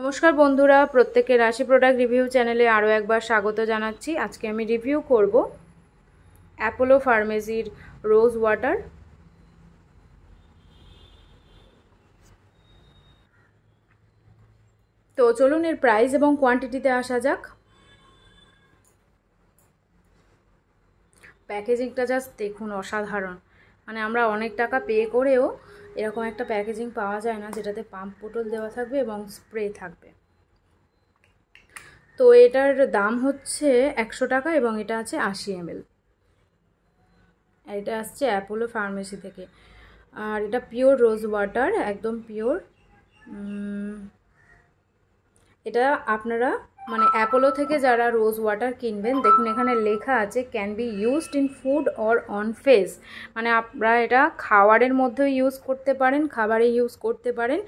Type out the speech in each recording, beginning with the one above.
নমস্কার বন্ধুরা, প্রত্যেককে রাশি প্রোডাক্ট রিভিউ চ্যানেলে আরও একবার স্বাগত জানাচ্ছি। আজকে আমি রিভিউ করব অ্যাপোলো ফার্মেসির রোজ ওয়াটার। তো চলুন এর প্রাইস এবং কোয়ান্টিটিতে আসা যাক। প্যাকেজিংটা জাস্ট দেখুন, অসাধারণ। মানে আমরা অনেক টাকা পে করেও এরকম একটা প্যাকেজিং পাওয়া যায় না, যেটাতে পাম্প বোতল দেওয়া থাকবে এবং স্প্রে থাকবে। তো এটার দাম হচ্ছে 100 টাকা এবং এটা আছে 80 ml। এটা আসছে অ্যাপোলো ফার্মেসি থেকে। আর এটা পিওর রোজ ওয়াটার, একদম পিওর। এটা আপনারা মানে অ্যাপোলো থেকে যারা রোজ ওয়াটার কিনবেন, দেখুন এখানে লেখা আছে can be used in food or on face. মানে আপনারা এটা খাওয়ারের মধ্যেও ইউজ করতে পারেন, খাবারে ইউজ করতে পারেন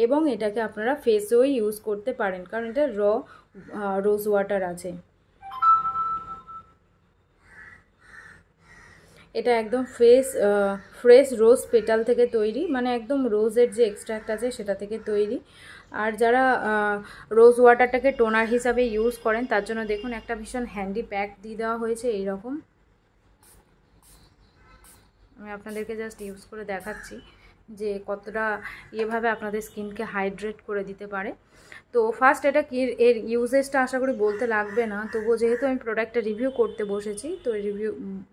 এবং এটাকে আপনারা ফেসেও ইউজ করতে পারেন, কারণ এটা রোজ ওয়াটার আছে। এটা একদম ফ্রেশ রোজ পেটাল থেকে তৈরি, মানে একদম রোজের যে এক্সট্রাক্ট আছে সেটা থেকে তৈরি। আর যারা রোজ ওয়াটারটাকে টোনার হিসাবে ইউজ করেন, তার জন্য দেখুন একটা ভীষণ হ্যান্ডি প্যাক দিয়ে দেওয়া হয়েছে এইরকম। আমি আপনাদেরকে জাস্ট ইউজ করে দেখাচ্ছি যে কতটা এভাবে আপনাদের স্কিনকে হাইড্রেট করে দিতে পারে। তো ফার্স্ট এটা কি, এর ইউজেসটা আশা করি বলতে লাগবে না, তবুও যেহেতু আমি প্রোডাক্টটা রিভিউ করতে বসেছি তো রিভিউ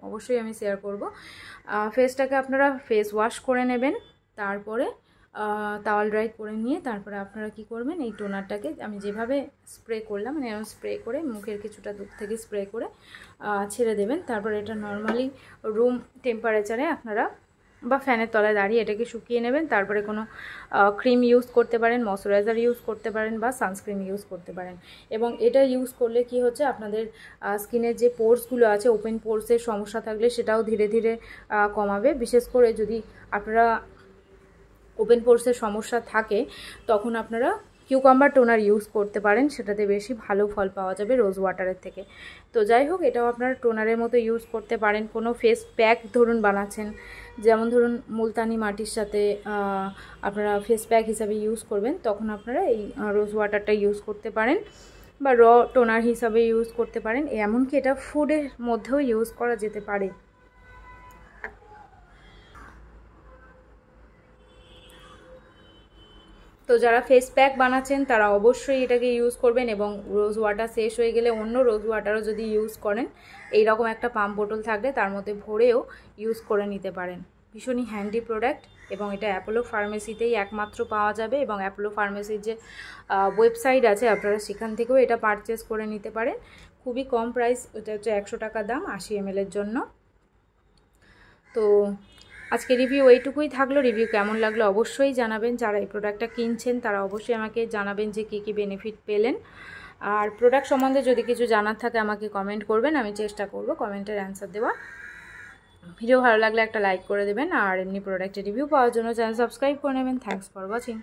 অবশ্যই আমি শেয়ার করব। ফেসটাকে আপনারা ফেস ওয়াশ করে নেবেন, তারপরে টাওয়াল ড্রাই করে নিয়ে তারপরে আপনারা কি করবেন, এই টোনারটাকে আমি যেভাবে স্প্রে করলাম, মানে এরকম স্প্রে করে মুখের কিছুটা দূর থেকে স্প্রে করে ছেড়ে দেবেন। তারপরে এটা নর্মালি রুম টেম্পারেচারে আপনারা বা ফ্যানের তলায় দাঁড়িয়ে এটাকে শুকিয়ে নেবেন। তারপরে কোনো ক্রিম ইউজ করতে পারেন, ময়শ্চারাইজার ইউজ করতে পারেন বা সানস্ক্রিন ইউজ করতে পারেন। এবং এটা ইউজ করলে কি হচ্ছে, আপনাদের স্কিনের যে পোর্সগুলো আছে, ওপেন পোর্সের সমস্যা থাকলে সেটাও ধীরে ধীরে কমাবে। বিশেষ করে যদি আপনারা ওপেন পোর্সের সমস্যা থাকে তখন আপনারা কিউকাম্বার টোনার ইউজ করতে পারেন, সেটাতে বেশি ভালো ফল পাওয়া যাবে রোজ ওয়াটারের থেকে। তো যাই হোক, এটাও আপনারা টোনারের মতো ইউজ করতে পারেন। কোনো ফেস প্যাক ধরুন বানাচ্ছেন, যেমন ধরুন মুলতানি মাটির সাথে আপনারা ফেস প্যাক হিসাবে ইউজ করবেন, তখন আপনারা এই রোজ ওয়াটারটা ইউজ করতে পারেন বা টোনার হিসাবে ইউজ করতে পারেন। এমনকি এটা ফুডের মধ্যেও ইউজ করা যেতে পারে। তো যারা ফেস প্যাক বানাচ্ছেন তারা অবশ্যই এটাকে ইউজ করবেন এবং রোজ ওয়াটার শেষ হয়ে গেলে অন্য রোজ ওয়াটারও যদি ইউজ করেন, এইরকম একটা পাম্প বোতল থাকলে তার মধ্যে ভরেও ইউজ করে নিতে পারেন। ভীষণই হ্যান্ডি প্রোডাক্ট এবং এটা অ্যাপোলো ফার্মেসিতেই একমাত্র পাওয়া যাবে। এবং অ্যাপোলো ফার্মেসির যে ওয়েবসাইট আছে, আপনারা সেখান থেকেও এটা পারচেস করে নিতে পারেন। খুবই কম প্রাইস, এটা হচ্ছে 100 টাকা দাম 80 ml এর জন্য। তো আজকে রিভিউ এইটুকুই থাকলো। রিভিউ কেমন লাগলো অবশ্যই জানাবেন। যারা এই প্রোডাক্টটা কিনছেন তারা অবশ্যই আমাকে জানাবেন যে কী কী বেনিফিট পেলেন। আর প্রোডাক্ট সম্বন্ধে যদি কিছু জানার থাকে আমাকে কমেন্ট করবেন, আমি চেষ্টা করব কমেন্টের অ্যান্সার দেওয়া। ভিডিও ভালো লাগলে একটা লাইক করে দেবেন, আর এমনি প্রোডাক্টের রিভিউ পাওয়ার জন্য চ্যানেল সাবস্ক্রাইব করে নেবেন। Thanks for watching.